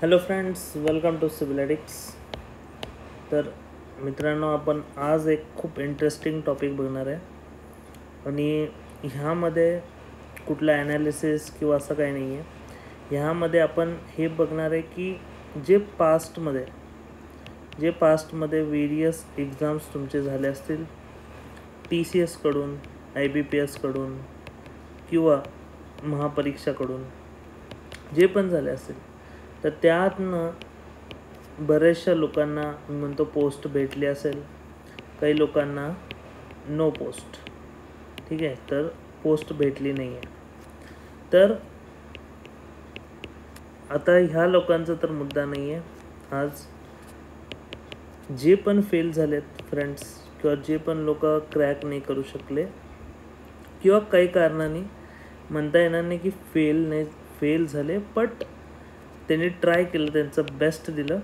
Hello friends, welcome to सिबिलॅटिक्स. तर मित्रांनो, आपण आज एक खूप इंटरेस्टिंग टॉपिक बघणार आहे आणि ह्यामध्ये कुठला ॲनालिसिस किंवा असं काही नाही आहे. ह्यामध्ये आपण हे बघणार आहे की जे पास्टमध्ये वेरियस एक्झाम्स तुमचे झाले असतील, TCSकडून, IBPSकडून किंवा महापरीक्षाकडून जे पण झाले असतील, तर त्यातनं बऱ्याचशा लोकांना मी म्हणतो पोस्ट भेटली असेल, काही लोकांना नो पोस्ट. ठीक आहे, तर पोस्ट भेटली नाही आहे. तर आता ह्या लोकांचा तर मुद्दा नाही आहे. आज जे पण फेल झालेत फ्रेंड्स, किंवा जे पण लोक क्रॅक नाही करू शकले किंवा काही कारणाने म्हणता येणार नाही की फेल झाले, बट त्यांनी ट्राय केलं, त्यांचं बेस्ट दिलं.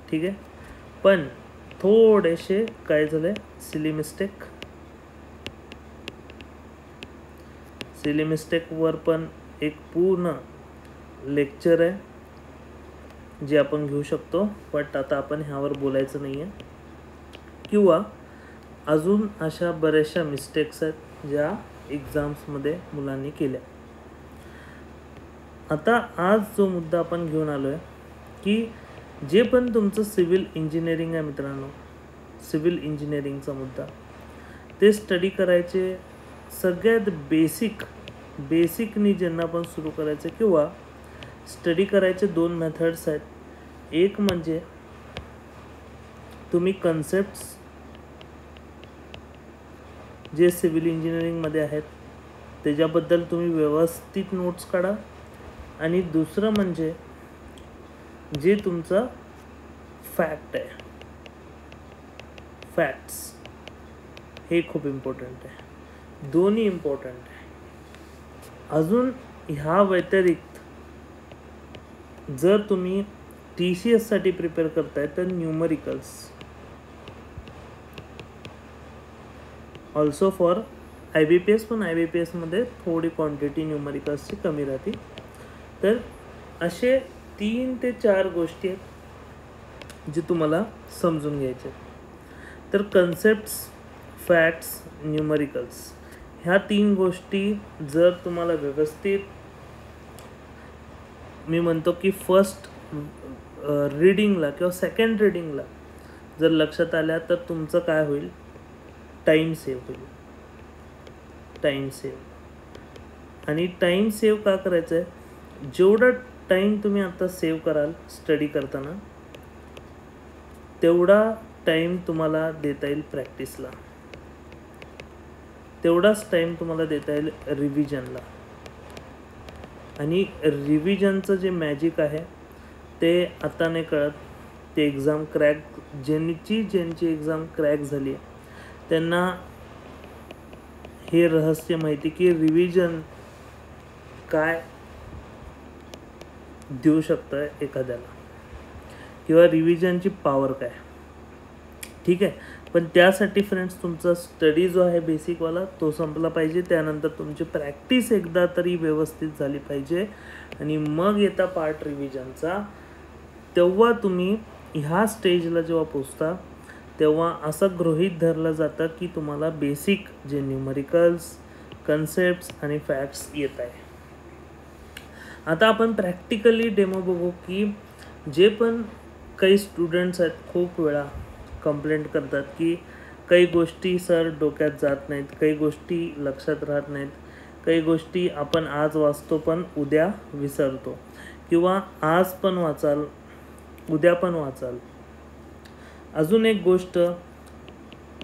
ठीक आहे, पण थोडेसे काय झाले, सिली मिस्टेकवर पण एक पूर्ण लेक्चर आहे जे आपण घेऊ शकतो. बट आता आपण ह्यावर बोलायचं नाही आहे. किंवा अजून अशा बऱ्याचशा मिस्टेक्स आहेत ज्या एक्झाम्समध्ये मुलांनी केल्या. आता आज जो मुद्दा आपण घेऊन आलो आहे की जे पण तुमचं सिव्हिल इंजिनिअरिंग आहे मित्रांनो, सिव्हिल इंजिनिअरिंगचा मुद्दा, ते स्टडी करायचे सगळ्यात बेसिकनी ज्यांना पण सुरू करायचं किंवा स्टडी करायचे 2 मेथड्स आहेत. एक म्हणजे तुम्ही कन्सेप्ट्स जे सिव्हिल इंजिनिअरिंगमध्ये आहेत त्याच्याबद्दल तुम्ही व्यवस्थित नोट्स काढा, आणि दुसरं म्हणजे जे तुमचं फॅक्ट्स, हे खूप इम्पॉर्टंट आहे. दोन्ही इम्पॉर्टंट आहे. अजून ह्या व्यतिरिक्त जर तुम्ही TCSसाठी प्रिपेअर करताय तर न्यूमरिकल्स ऑल्सो फॉर IBPS, पण IBPSमध्ये थोडी क्वांटिटी न्यूमरिकल्सची कमी राहते. तर असे 3 ते 4 गोष्टी आहेत जे तुम्हाला समजून घ्यायचे. तर कन्सेप्ट्स, फॅक्ट्स, न्यूमरिकल्स ह्या 3 गोष्टी जर तुम्हाला व्यवस्थित, मी म्हणतो की फर्स्ट रीडिंगला किंवा सेकंड रीडिंगला जर लक्षात आल्या तर तुमचं काय होईल, टाईम सेव्ह होईल. आणि टाईम सेव्ह का करायचं आहे, जेवढा टाईम तुम्ही आता सेव्ह कराल स्टडी करताना, तेवढा टाईम तुम्हाला देता येईल प्रॅक्टिसला, तेवढाच टाईम तुम्हाला देता येईल रिव्हिजनला. आणि रिव्हिजनचं जे मॅजिक आहे ते आता नाही कळत. ते एक्झाम ज्यांची एक्झाम क्रॅक झाली त्यांना हे रहस्य माहिती की रिव्हिजन काय देऊ शकतं एखाद्याला, किंवा रिव्हिजनची पॉवर काय. ठीक आहे, पण त्यासाठी फ्रेंड्स तुमचा स्टडी जो आहे बेसिकवाला तो संपला पाहिजे. त्यानंतर तुमची प्रॅक्टिस एकदा तरी व्यवस्थित झाली पाहिजे, आणि मग येता पार्ट रिव्हिजनचा. तेव्हा तुम्ही ह्या स्टेजला जेव्हा पोचता तेव्हा असं गृहीत धरलं जातं की तुम्हाला बेसिक जे न्यूमरिकल्स, कन्सेप्ट्स आणि फॅक्ट्स येत आहे. आता आपण प्रॅक्टिकली डेमो बघू की जे पण काही स्टुडंट्स आहेत खूप वेळा कंप्लेंट करतात की काही गोष्टी सर डोक्यात जात नाहीत, काही गोष्टी लक्षात राहत नाहीत, काही गोष्टी आपण आज वाचतो पण उद्या विसरतो, किंवा आज पण वाचाल उद्या पण वाचाल. अजून एक गोष्ट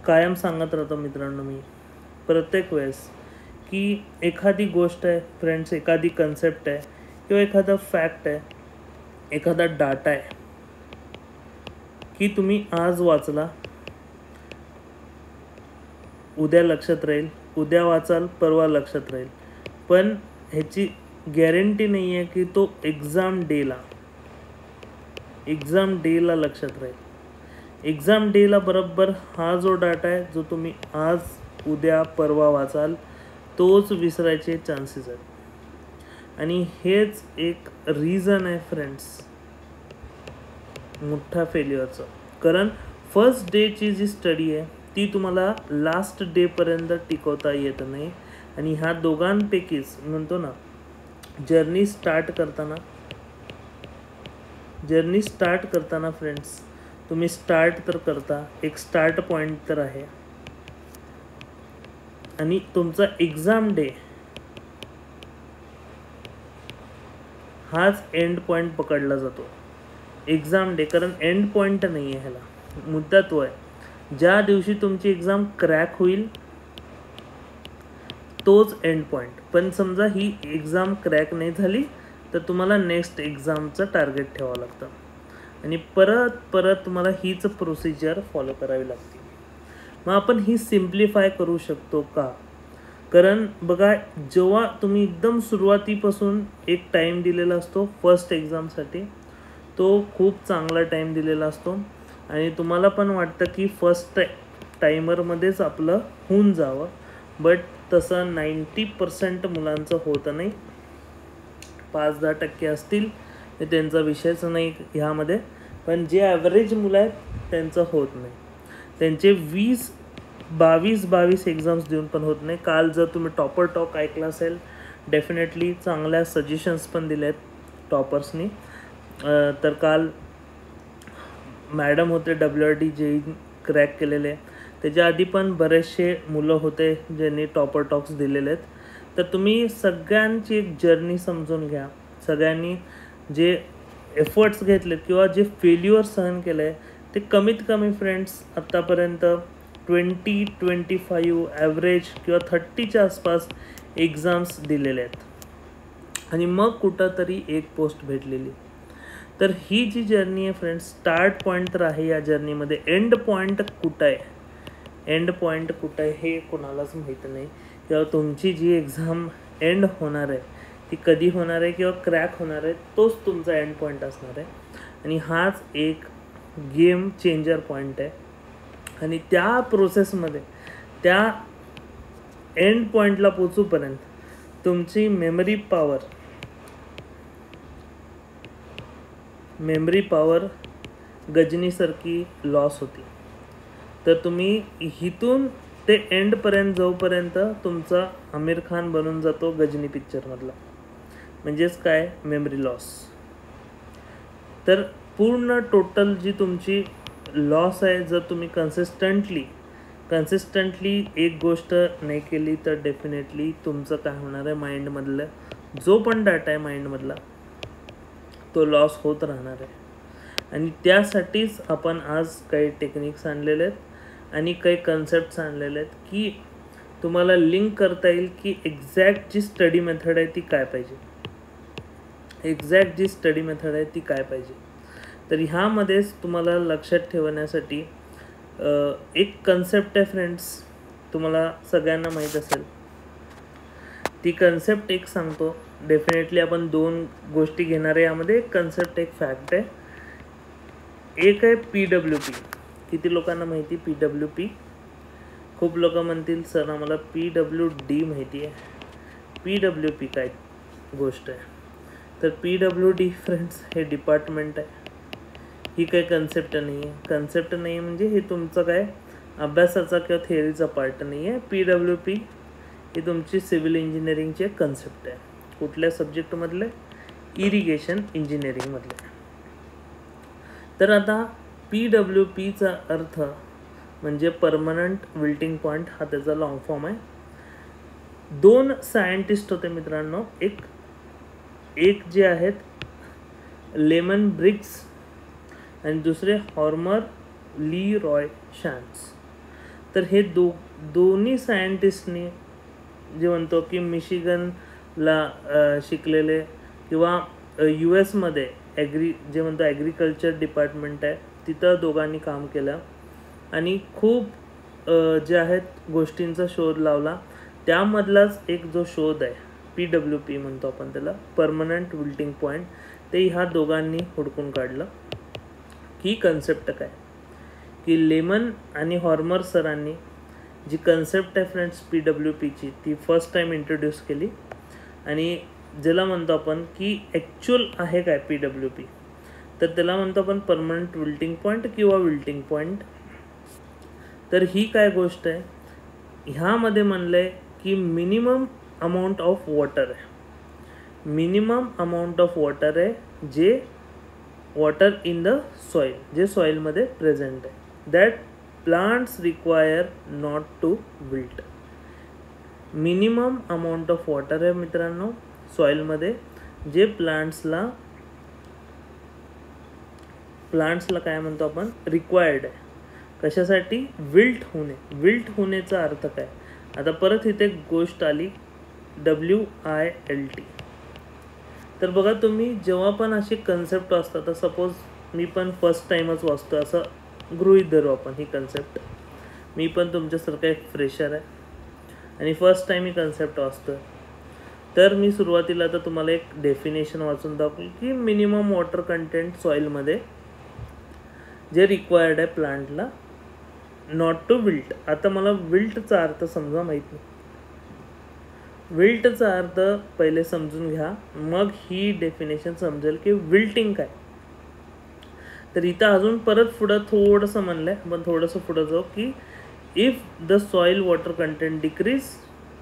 कायम सांगत राहतो मित्रांनो मी प्रत्येक वेळेस, की एखादी गोष्ट आहे फ्रेंड्स, एखादी कन्सेप्ट आहे किंवा एखादा फॅक्ट आहे, एखादा डाटा आहे की तुम्ही आज वाचला, उद्या लक्षात राहील, उद्या वाचाल, परवा लक्षात राहील, पण ह्याची गॅरंटी नाही आहे की तो एक्झाम डेला लक्षात राहील. एक्झाम डेला बरोबर हा जो डाटा आहे जो तुम्ही आज, उद्या, परवा वाचाल तोच विसरायचे चान्सेस आहेत. आणि हेच एक रीझन आहे फ्रेंड्स मोठ्या फेल्युअरचं. कारण फर्स्ट डेची जी स्टडी आहे ती तुम्हाला लास्ट डेपर्यंत टिकवता येत नाही. आणि ह्या दोघांपैकीच म्हणतो ना, जर्नी स्टार्ट करताना फ्रेंड्स तुम्ही स्टार्ट तर करता, एक स्टार्ट पॉईंट तर आहे, आणि तुमचा एक्झाम डे हाच एंड पॉईंट पकडला जातो. एक्झाम डे, कारण एंड पॉईंट नाही आहे ह्याला, मुद्दा तो आहे. ज्या दिवशी तुमची एक्झाम क्रॅक होईल तोच एंड पॉईंट. पण समजा ही एक्झाम क्रॅक नाही झाली तर तुम्हाला नेक्स्ट एक्झामचं टार्गेट ठेवावं लागतं आणि परत तुम्हाला हीच प्रोसिजर फॉलो करावी लागते. मग आपण ही सिम्प्लिफाय करू शकतो का? कारण बघा, जेव्हा तुम्ही एकदम सुरुवातीपासून एक टाईम दिलेला असतो फर्स्ट एक्झामसाठी, तो खूप चांगला टाईम दिलेला असतो आणि तुम्हाला पण वाटतं की फर्स्ट टायमरमध्येच आपलं होऊन जावं. बट तसं 90% मुलांचं होतं नाही. 5-10% असतील हे त्यांचा विषयच नाही ह्यामध्ये. पण जे ॲव्हरेज मुलं आहेत त्यांचं होत नाही. त्यांचे 22 एक्झाम्स देऊन पण होत नाही. काल जर तुम्ही टॉपर टॉक ऐकला असेल, डेफिनेटली चांगल्या सजेशन्स पण दिले आहेत टॉपर्सनी. तर काल मॅडम होते WRD JEE क्रॅक केलेले, त्याच्या आधी पण बरेचसे मुलं होते ज्यांनी टॉपर टॉक्स दिलेले आहेत. तर तुम्ही सगळ्यांची एक जर्नी समजून घ्या. सगळ्यांनी जे एफर्ट्स घेतलेत किंवा जे फेल्युअर सहन केलं आहे ते कमीत कमी फ्रेंड्स आत्तापर्यंत 20-25 ॲव्हरेज किंवा 30च्या आसपास एक्झाम्स दिलेले आहेत आणि मग कुठंतरी एक पोस्ट भेटलेली. तर ही जी जर्नी आहे फ्रेंड्स, स्टार्ट पॉईंट तर आहे या जर्नीमध्ये, एंड पॉईंट कुठं आहे, हे कोणालाच माहीत नाही. किंवा तुमची जी एक्झाम एंड होणार आहे ती कधी होणार आहे किंवा क्रॅक होणार आहे तोच तुमचा एंड पॉईंट असणार आहे. आणि हाच एक गेम चेंजर पॉईंट आहे. आणि त्या प्रोसेसमध्ये, त्या एंड पॉईंटला पोचूपर्यंत तुमची मेमरी पॉवर गजनीसारखी लॉस होती. तर तुम्ही इथून ते एंडपर्यंत जाऊपर्यंत तुमचा आमिर खान बनून जातो गजनी पिक्चरमधला. म्हणजेच काय, मेमरी लॉस. तर पूर्ण टोटल जी तुमची लॉस आहे, जर तुम्ही कन्सिस्टंटली एक गोष्ट नाही केली तर डेफिनेटली तुमचं काय होणार आहे, माइंडमधलं जो पण डाटा आहे माइंडमधला तो लॉस होत राहणार आहे. आणि त्यासाठीच आपण आज काही टेक्निक्स आणलेले आहेत आणि काही कन्सेप्ट्स आणलेले आहेत की तुम्हाला लिंक करता येईल की एक्झॅक्ट जी स्टडी मेथड आहे ती काय पाहिजे. तर ह्यामध्येच तुम्हाला लक्षात ठेवण्यासाठी एक कन्सेप्ट आहे फ्रेंड्स, तुम्हाला सगळ्यांना माहीत असेल. ती कन्सेप्ट एक सांगतो. डेफिनेटली आपण 2 गोष्टी घेणार आहे यामध्ये. एक कन्सेप्ट, एक फॅक्ट आहे. एक आहे PWP. किती लोकांना माहिती PWP? खूप लोक म्हणतील सर आम्हाला PWD माहिती आहे. PWP काय गोष्ट आहे? तर PWD फ्रेंड्स हे डिपार्टमेंट आहे. ही काही कन्सेप्ट नाही म्हणजे हे तुमचं काय अभ्यासाचा किंवा थिअरीचा पार्ट नाही आहे. PWP ही तुमची सिव्हिल इंजिनिअरिंगची एक कन्सेप्ट आहे. कुठल्या सब्जेक्टमधले? इरिगेशन इंजिनिअरिंगमधले. तर आता PWPचा अर्थ म्हणजे परमनंट विल्टिंग पॉईंट, हा त्याचा लॉंग फॉर्म आहे. 2 सायंटिस्ट होते मित्रांनो. एक जे आहेत लेमन ब्रिग्स आणि दुसरे हॉर्मर ली रॉय शॅन्स. तर हे दोन्ही सायंटिस्टनी जे म्हणतो की मिशिगनला शिकलेले किंवा US मध्ये जे म्हणतो ॲग्रिकल्चर डिपार्टमेंट आहे तिथं दोघांनी काम केलं आणि खूप जे आहेत गोष्टींचा शोध लावला. त्यामधलाच एक जो शोध आहे PWP म्हणतो आपण त्याला, परमनंट विल्टिंग पॉईंट, ते ह्या दोघांनी हुडकून काढलं. ही कन्सेप्ट काय की लेमन आणि हॉर्मर सरांनी जी कन्सेप्ट आहे फ्रेंड्स PWPची ती फर्स्ट टाईम इंट्रोड्यूस केली. आणि ज्याला म्हणतो आपण की ॲक्च्युअल आहे काय PWP, तर त्याला म्हणतो आपण परमनंट विल्टिंग पॉईंट किंवा विल्टिंग पॉईंट. तर ही काय गोष्ट आहे, ह्यामध्ये म्हणलं आहे की मिनिमम अमाऊंट ऑफ वॉटर आहे, मिनिमम अमाऊंट ऑफ वॉटर आहे, जे वॉटर इन द सॉईल, जे सॉईलमध्ये प्रेझेंट आहे, that plants require not to wilt. Minimum amount of water आहे मित्रांनो सॉईलमध्ये, जे प्लांट्सला काय म्हणतो आपण, रिक्वायर्ड आहे. कशासाठी? विल्ट होणे. विल्ट होण्याचा अर्थ काय? आता परत इथे एक गोष्ट आली, WILT. तर बघा तुम्ही जेव्हा पण अशी कन्सेप्ट वाचता, तर सपोज मी पण फर्स्ट टाईमच वाचतो असं गृहीत धरू आपण ही कन्सेप्ट. मी पण तुमच्यासारखा एक फ्रेशर आहे आणि फर्स्ट टाईम ही कन्सेप्ट वाचतो आहे. तर मी सुरुवातीला तर तुम्हाला एक डेफिनेशन वाचून दाखवली की मिनिमम वॉटर कंटेंट सॉईलमध्ये जे रिक्वायर्ड आहे प्लांटला नॉट टू विल्ट. आता मला विल्टचा अर्थ समजा माहीत नाही, विल्टचा अर्थ पहिले समजून घ्या, मग ही डेफिनेशन समजेल की विल्टिंग काय. तर इथं अजून परत पुढं थोडंसं म्हणलं आहे, पण थोडंसं पुढं जाऊ की if the soil water content decreases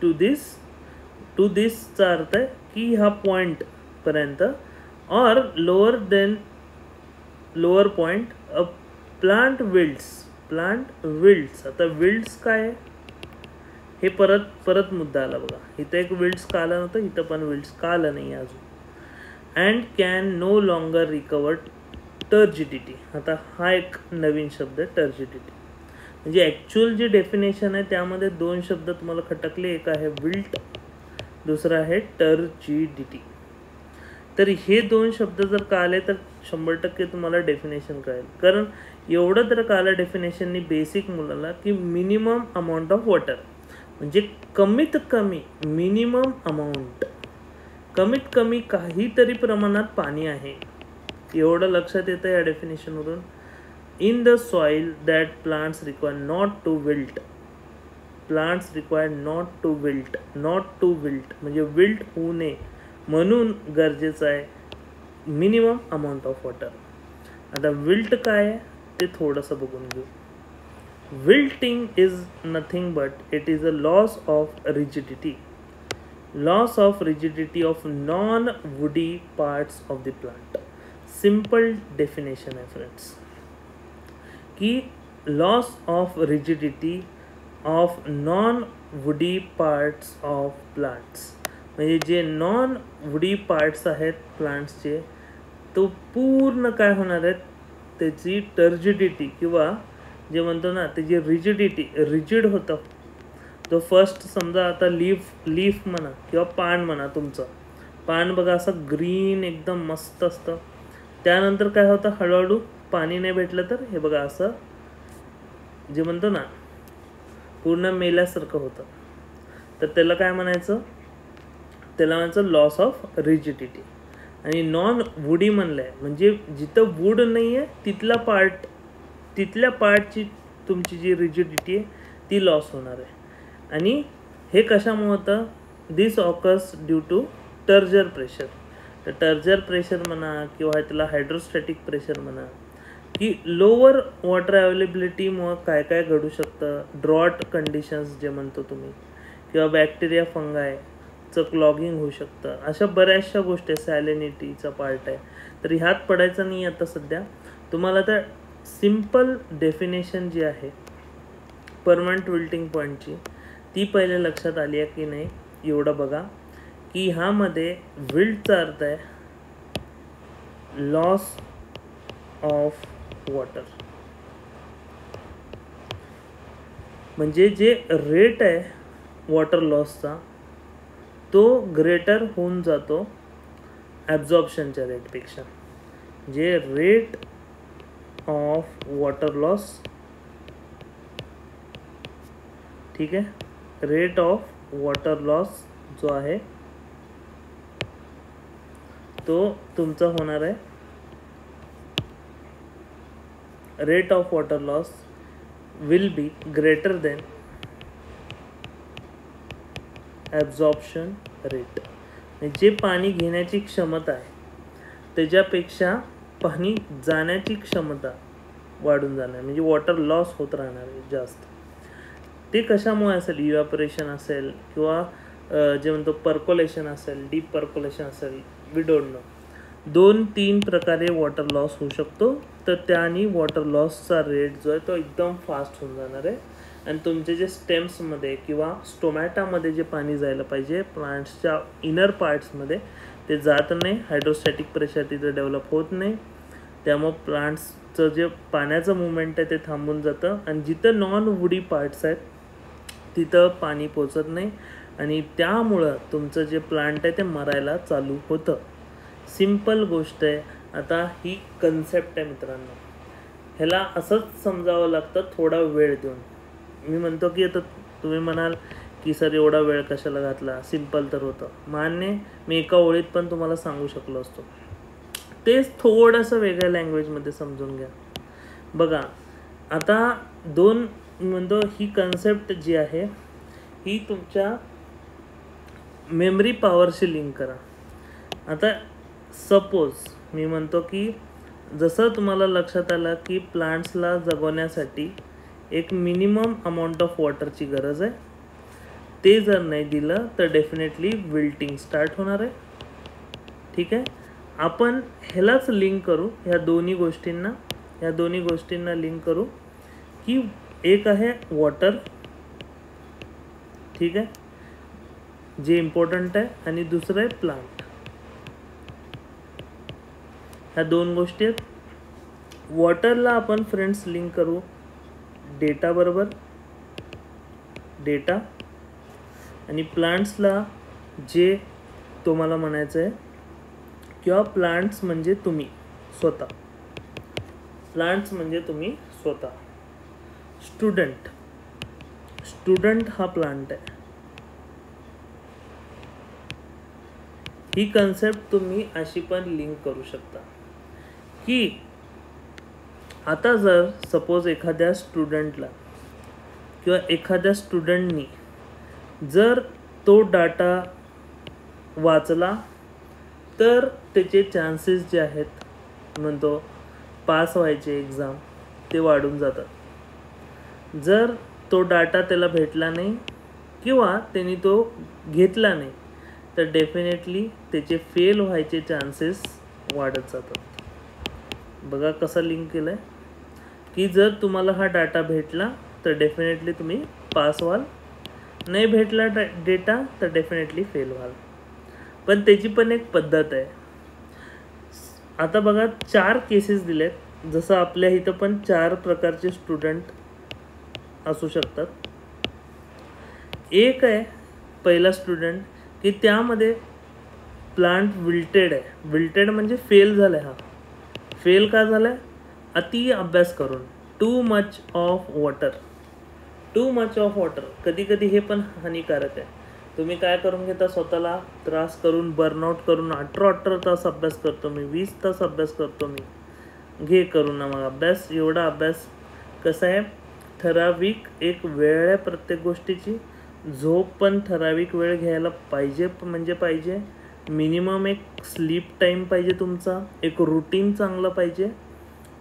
to दिसचा अर्थ आहे की ह्या पॉईंटपर्यंत or lower point a plant wilts. आता विल्ट्स काय आहे हे परत मुद्दा आला बघा. इथं एक विल्ट्स का आलं नव्हतं, इथं पण विल्ट्स का आलं नाही अजून. And can no longer recover turgidity. आता हा एक नवीन शब्द आहे टर्जिडिटी. म्हणजे ॲक्च्युअल जे डेफिनेशन आहे त्यामध्ये दोन शब्द तुम्हाला खटकले, एक आहे विल्ट, दुसरा आहे टर्जिडिटी. तर हे दोन शब्द जर कळले तर 100% तुम्हाला डेफिनेशन कळेल. कारण एवढं तर कळलं डेफिनेशननी बेसिक मुलाला की मिनिमम अमाऊंट ऑफ वॉटर म्हणजे कमीत कमी मिनिमम अमाऊंट, कमीत कमी काहीतरी प्रमाणात पाणी आहे, एवढं लक्षात येतं या डेफिनेशनवरून. In the soil that plants require not to wilt. Plants require not to wilt म्हणजे विल्ट होऊ नये म्हणून गरजेचं आहे मिनिमम अमाऊंट ऑफ वॉटर. आता विल्ट काय आहे ते थोडंसं बघून घेऊ. Wilting is nothing but it is a loss of rigidity of non woody parts of the plant. Simple definition आहे फ्रेंड्स की loss of rigidity of non woody parts of plants म्हणजे जे नॉन वुडी पार्ट्स आहेत प्लांट्सचे, तो पूर्ण काय होणार आहेत, त्याची टर्जिडिटी किंवा जे म्हणतो ना त्याची रिजिड होतं. तो फर्स्ट समजा आता लीफ म्हणा किंवा पान म्हणा, तुमचं पान बघा असं ग्रीन एकदम मस्त असतं. त्यानंतर काय होतं, हळूहळू पाणी नाही भेटलं तर हे बघा असं जे म्हणतो ना पूर्ण मेल्यासारखं होतं. तर त्याला काय म्हणायचं, त्याला म्हणायचं लॉस ऑफ रिजिडिटी. आणि नॉन वुडी म्हणलं आहे म्हणजे जिथं वूड नाही आहे तिथल्या पार्टची तुमची जी रिजिडिटी आहे ती लॉस होणार आहे. आणि हे कशामुळे होतं, दिस ऑकर्स ड्यू टू टर्जर प्रेशर. तर टर्जर प्रेशर म्हणा किंवा त्याला हायड्रोस्टॅटिक प्रेशर म्हणा की लोअर वॉटर अवेलेबिलिटीमुळं काय काय घडू शकतं, ड्रॉट कंडिशन्स जे म्हणतो तुम्ही, किंवा बॅक्टेरिया फंगायचं क्लॉगिंग होऊ शकतं. अशा बऱ्याचशा गोष्टी, सॅलिनिटीचा पार्ट आहे. तर ह्यात पडायचं नाही आता सध्या. तुम्हाला तर सिम्पल डेफिनेशन जी आहे परमनंट विल्टिंग पॉईंटची ती पहिले लक्षात आली आहे की नाही एवढं बघा की ह्यामध्ये विल्टचा अर्थ आहे लॉस ऑफ वॉटर. म्हणजे जे रेट आहे वॉटर लॉसचा तो ग्रेटर होऊन जातो ॲब्झॉर्प्शनच्या रेटपेक्षा. जे रेट ऑफ वॉटर लॉस, ठीक आहे, रेट ऑफ वॉटर लॉस जो आहे तो तुमचा होणार आहे, rate of water loss will be greater than absorption rate. जे पाणी घेण्याची क्षमता आहे त्याच्यापेक्षा पाणी जाण्याची क्षमता वाढून जाणार, म्हणजे वॉटर लॉस होत राहणार आहे जास्त. ते कशामुळे असेल? इव्हॅपोरेशन असेल किंवा जे म्हणतो पर्कोलेशन असेल, डीप पर्कोलेशन असेल, वी डोंट नो. 2-3 प्रकारे वॉटर लॉस होऊ शकतो. तर त्याने वॉटर लॉसचा रेट जो आहे तो एकदम फास्ट होऊन जाणार आहे आणि तुमचे जे स्टेम्समध्ये किंवा स्टोमॅटामध्ये जे पाणी जायला पाहिजे प्लांट्सच्या इनर पार्ट्समध्ये ते जात नाही. हायड्रोस्टॅटिक प्रेशर तिथं डेव्हलप होत नाही. त्यामुळं प्लांट्सचं जे पाण्याचं मुवमेंट आहे ते थांबून जातं आणि जिथं नॉन वुडी पार्ट्स आहेत तिथं पाणी पोचत नाही आणि त्यामुळं तुमचं जे प्लांट आहे ते मरायला चालू होतं. सिंपल गोष्ट आहे. आता ही कन्सेप्ट आहे मित्रांनो, ह्याला असंच समजावं लागतं थोडा वेळ देऊन. मी म्हणतो की आता तुम्ही म्हणाल की सर एवढा वेळ कशाला घातला, सिंपल तर होतं. मान्य, मी एका ओळीत पण तुम्हाला सांगू शकलो असतो. तेच थोडंसं वेगळ्या लँग्वेजमध्ये समजून घ्या. बघा आता म्हणतो ही कन्सेप्ट जी आहे ही तुमच्या मेमरी पॉवरशी लिंक करा. आता सपोज मी म्हणतो की जसं तुम्हाला लक्षात आलं की प्लांट्सला जगवण्यासाठी एक मिनिमम अमाऊंट ऑफ वॉटरची गरज आहे. ते जर नाही दिलं तर डेफिनेटली विल्टिंग स्टार्ट होणार आहे. ठीक आहे, आपण ह्यालाच लिंक करू, ह्या दोन्ही गोष्टींना लिंक करू की एक आहे वॉटर, ठीक आहे, जे इम्पॉर्टंट आहे, आणि दुसरं आहे प्लांट. ह्या 2 गोष्टी आहेत. वॉटरला आपण फ्रेंड्स लिंक करू डेटा बरोबर, डेटा, आणि प्लांट्सला जे तुम्हाला म्हणायचं आहे किंवा प्लांट्स म्हणजे तुम्ही स्वतः. स्टुडंट हा प्लांट आहे. ही कन्सेप्ट तुम्ही अशी पण लिंक करू शकता की आता जर सपोज एखाद्या स्टुडंटला किंवा एखाद्या स्टुडंटनी जर तो डाटा वाचला तर त्याचे चान्सेस जे आहेत म्हणतो पास व्हायचे एक्झाम ते वाढून जातात. जर तो डाटा त्याला भेटला नाही किंवा त्यांनी तो घेतला नाही तर डेफिनेटली त्याचे फेल व्हायचे चान्सेस वाढत जातात. बघा कसं लिंक केलं आहे की जर तुम्हाला हा डाटा भेटला तर डेफिनेटली तुम्ही पास व्हाल, नाही भेटला डेटा तर डेफिनेटली फेल व्हाल. पण त्याची पण एक पद्धत आहे. आता बघा 4 केसेस दिलेत. जसं आपल्या इथं पण 4 प्रकारचे स्टुडंट असू शकतात. एक आहे पहिला स्टुडंट की त्यामध्ये प्लांट विल्टेड आहे. विल्टेड म्हणजे फेल झाला आहे. हा फेल का झाला आहे? अति अभ्यास करून, टू मच ऑफ वॉटर. कधी कधी हे पण हानिकारक आहे. तुम्ही काय करून घेता, स्वतःला त्रास करून बर्नआउट करून 18 तास अभ्यास करतो मी, 20 तास अभ्यास करतो मी. घे करून ना मग अभ्यास. एवढा अभ्यास कसा आहे, ठराविक एक वेळ आहे प्रत्येक गोष्टीची. झोप पण ठराविक वेळ घ्यायला पाहिजे, म्हणजे पाहिजे. मिनिमम एक स्लीप टाईम पाहिजे तुमचा, एक रुटीन चांगलं पाहिजे,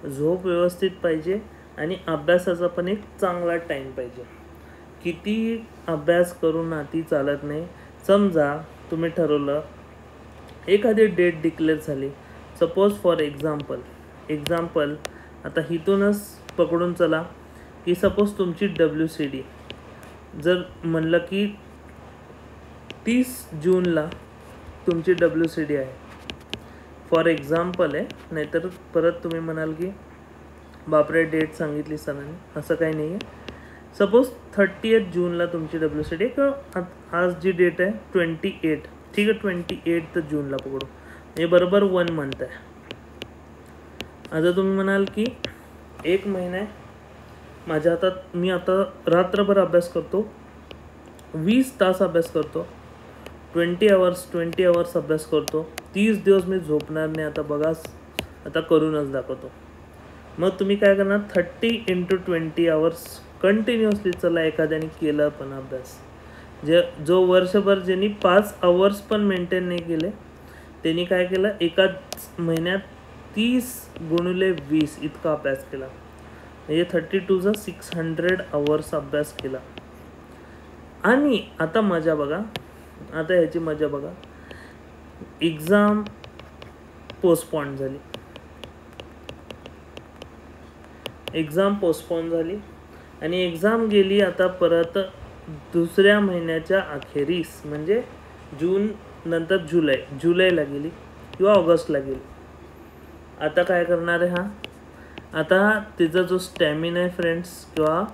झोप व्यवस्थित पाहिजे आणि अभ्यासाचा पण एक चांगला टाईम पाहिजे. किती अभ्यास करून नाती चालत नाही. समजा तुम्ही ठरवलं, एखादी डेट डिक्लेअर झाली, सपोज फॉर एक्झाम्पल आता इथूनच पकडून चला की सपोज तुमची WCD जर म्हणलं की 30 जूनला तुमची WCD आहे, फॉर एक्झाम्पल आहे. नाहीतर परत तुम्ही म्हणाल की बापरे डेट सांगितली सरांनी, असं काही नाही आहे. सपोज 30 जूनला तुमची WCD किंवा आज जी डेट आहे 28, ठीक आहे, 28 जूनला पकडू, हे बरोबर 1 मंथ आहे. आता तुम्ही म्हणाल की 1 महिना आहे माझ्या हातात, मी आता रात्रभर अभ्यास करतो, 20 तास अभ्यास करतो, 20 आवर्स अभ्यास करतो, 30 दिवस मी झोपणार नाही. आता बघा, आता करूनच दाखवतो. मग तुम्ही काय करणार, 30 × 20 आवर्स कंटिन्युअसली. चला एखाद्याने केलं पण अभ्यास, जो वर्षभर ज्यांनी 5 आवर्स पण मेंटेन नाही केले, त्यांनी काय केलं, एकाच महिन्यात 30x20 इतका अभ्यास केला, म्हणजे 32,600 hours अभ्यास केला. आणि आता मजा बघा, आता ह्याची मजा बघा. एक्झाम पोस्टपोन झाली, एक्झाम पोस्टपोन झाली आणि एक्झाम गेली आता परत दुसऱ्या महिन्याच्या अखेरीस, म्हणजे जून नंतर जुलैला गेली किंवा ऑगस्टला गेली. आता काय करणार आहे हा? आता तिचा जो स्टॅमिना आहे फ्रेंड्स, किंवा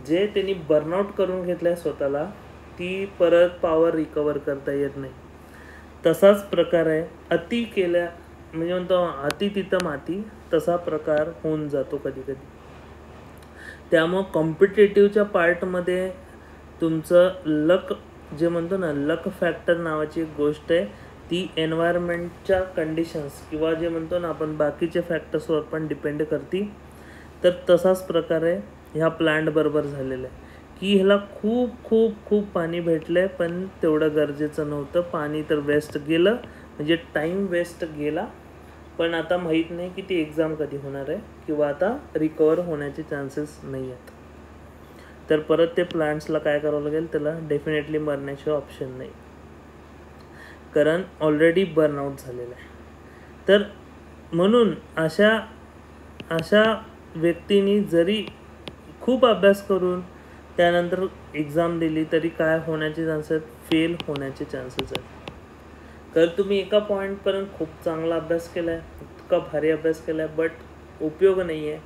जे त्यांनी बर्नआउट करून घेतलं आहे स्वतःला, ती परत पॉवर रिकवर करता येत नाही. तसाच प्रकार आहे, अति केल्या म्हणजे म्हणतो अति तिथं माती, तसा प्रकार होऊन जातो कधी कधी. त्यामुळं कॉम्पिटेटिव्हच्या पार्टमध्ये तुमचं लक, जे म्हणतो ना लक फॅक्टर नावाची एक गोष्ट आहे, ती एन्व्हायरमेंटच्या कंडिशन्स किंवा जे म्हणतो ना आपण बाकीचे फॅक्टर्सवर पण डिपेंड करते. तर तसाच प्रकार आहे ह्या प्लांट बरोबर झालेला आहे, की ह्याला खूप खूप खूप पाणी भेटलं आहे, पण तेवढं गरजेचं नव्हतं. पाणी तर वेस्ट गेलं, म्हणजे टाईम वेस्ट गेला. पण आता माहीत नाही की ती एक्झाम कधी होणार आहे किंवा आता रिकवर होण्याचे चान्सेस नाही आहेत. तर परत ते प्लांट्सला काय करावं लागेल, त्याला डेफिनेटली मरण्याशिवाय ऑप्शन नाही, कारण ऑलरेडी बर्नआउट झालेलं आहे. तर म्हणून अशा व्यक्तींनी जरी खूप अभ्यास करून त्यानंतर एक्झाम दिली तरी काय होण्याचे चान्सेस, फेल होण्याचे चान्सेस आहेत. तर तुम्ही एका पॉईंटपर्यंत खूप चांगला अभ्यास केला आहे, इतका भारी अभ्यास केला आहे, बट उपयोग नाही आहे,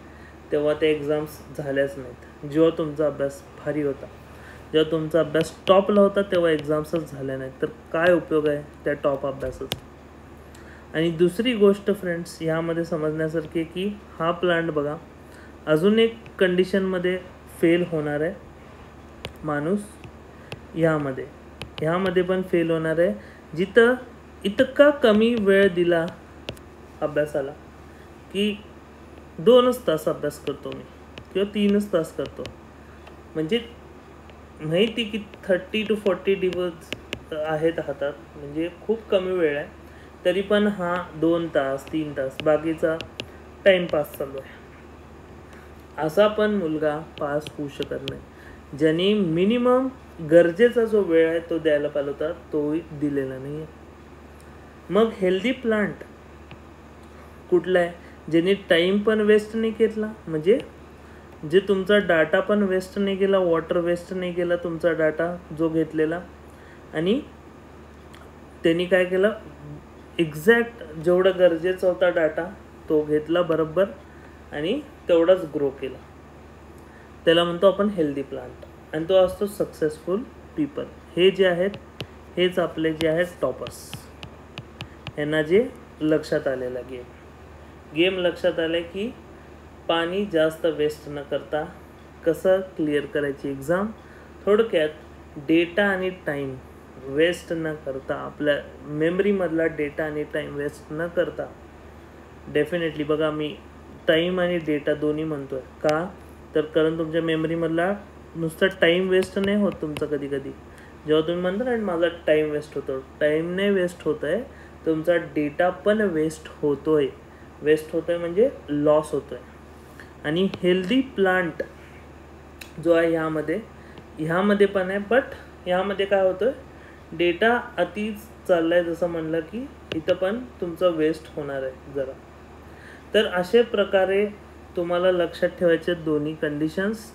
तेव्हा त्या एक्झाम्स झाल्याच नाहीत. जेव्हा तुमचा अभ्यास भारी होता, जेव्हा तुमचा अभ्यास टॉपला होता, तेव्हा एक्झाम्सच झाल्या नाहीत, तर काय उपयोग आहे त्या टॉप अभ्यासाचा. आणि दुसरी गोष्ट फ्रेंड्स ह्यामध्ये समजण्यासारखी आहे की हा प्लांट बघा, अजून एक कंडिशनमध्ये फेल होणार आहे माणूस, ह्यामध्ये पण फेल होणार आहे, जिथं इतका कमी वेळ दिला अभ्यासाला की 2च तास अभ्यास करतो मी किंवा 3च तास करतो. म्हणजे माहिती की 30 to 40 दिवस आहेत हातात, म्हणजे खूप कमी वेळ आहे, तरी पण हा 2 तास 3 तास बाकीचा टाईमपास चालू आहे. असा पण मुलगा पास होऊ शकत नाही, ज्यांनी मिनिमम गरजेचा जो वेळ आहे तो द्यायला पाहिजे होता, तोही दिलेला नाही आहे. मग हेल्दी प्लांट कुठला आहे, ज्यांनी टाईम पण वेस्ट नाही केला, म्हणजे जे तुमचा डाटा पण वेस्ट नाही गेला, वॉटर वेस्ट नाही गेला तुमचा डाटा जो घेतलेला, आणि त्यांनी काय केलं, एक्झॅक्ट जेवढं गरजेचा होता डाटा तो घेतला बरोबर आणि तेवढाच ग्रो केला. त्याला म्हणतो आपण हेल्दी प्लांट, आणि तो असतो सक्सेसफुल पीपल. हे जे आहेत हेच आपले जे आहेत टॉपर्स, यांना जे लक्षात आलेला गेम लक्षात आले की पाणी जास्त वेस्ट न करता कसं क्लिअर करायची एक्झाम, थोडक्यात डेटा आणि टाईम वेस्ट न करता, आपल्या मेमरीमधला डेटा आणि टाईम वेस्ट न करता. डेफिनेटली बघा, मी टाईम आणि डेटा दोन्ही म्हणतो आहे का, तर कारण तुमच्या मेमरीमधला नुसतं टाईम वेस्ट नाही होत तुमचा. कधी कधी जेव्हा तुम्ही म्हणता ना माझा टाईम वेस्ट होतो, टाईम नाही वेस्ट होत आहे, तुमचा डेटा पण वेस्ट होतोय म्हणजे लॉस होतोय. आणि हेल्दी प्लांट जो आहे ह्यामध्ये पण आहे, बट ह्यामध्ये काय होतं, डेटा अति चालला आहे, जसं म्हणलं की इथं पण तुमचं वेस्ट होणार आहे जरा. तर अशा प्रकारे तुम्हाला लक्षात ठेवायचे दोन्ही कंडिशन्स,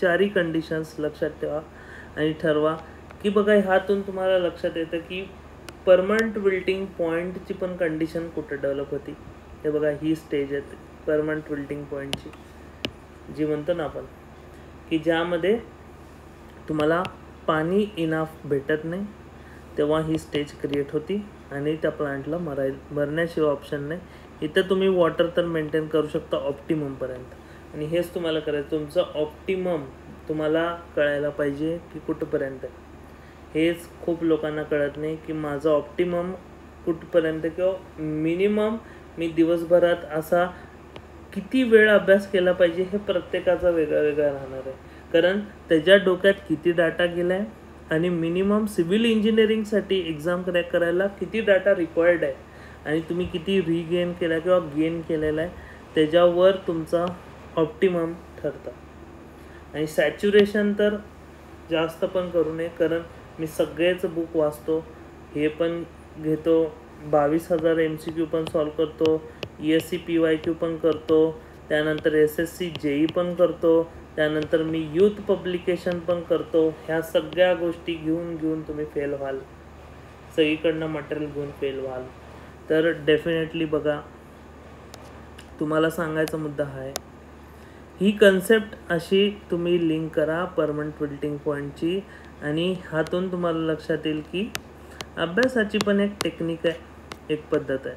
चारही कंडिशन्स लक्षात ठेवा आणि ठरवा की बघा, ह्यातून तुम्हाला लक्षात येतं की परमनंट विल्टिंग पॉईंटची पण कंडिशन कुठे डेव्हलप होती. हे बघा, ही स्टेज आहे परमनंट विल्टिंग पॉईंटची, जी म्हणतो ना आपण की ज्यामध्ये तुम्हाला पाणी इनाफ भेटत नाही, तेव्हा ही स्टेज क्रिएट होती आणि त्या प्लांटला मरण्याशिवाय ऑप्शन नाही. इथं तुम्ही वॉटर तर मेंटेन करू शकता ऑप्टिममपर्यंत, आणि हेच तुम्हाला करायचं. तुमचं ऑप्टिमम तुम्हाला कळायला पाहिजे की कुठंपर्यंत आहे. हेच खूप लोकांना कळत नाही की माझं ऑप्टिमम कुठपर्यंत, किंवा मिनिमम मी दिवसभरात असा किती वेळ अभ्यास केला पाहिजे, हे प्रत्येकाचा वेगळा राहणार आहे. कारण त्याच्या डोक्यात किती डाटा गेला आहे आणि मिनिमम सिव्हिल इंजिनिअरिंगसाठी एक्झाम क्रॅक करायला किती डाटा रिक्वायर्ड आहे, आणि तुम्ही किती रिगेन केला किंवा गेन केलेला आहे त्याच्यावर तुमचा ऑप्टिमम ठरतं. आणि सॅच्युरेशन तर जास्त पण करू नये, कारण मी सगळेच बुक वाचतो, हे पण घेतो, 22,000 MCQ पण सॉल्व करतो, ESC PYQ पण करतो, त्यानंतर SSC JEE पण करतो, त्यानंतर मी यूथ पब्लिकेशन पण करतो. ह्या सगळ्या गोष्टी घेऊन तुम्ही फेल व्हाल, सगळीकडनं मटेरियल घेऊन फेल व्हाल. तर डेफिनेटली बघा, तुम्हाला सांगायचा मुद्दा हा आहे, ही कन्सेप्ट अशी तुम्ही लिंक करा परमनंट विल्टिंग पॉईंटची, आणि ह्यातून तुम्हाला लक्षात येईल की अभ्यासाची पण एक टेक्निक आहे, एक पद्धत आहे.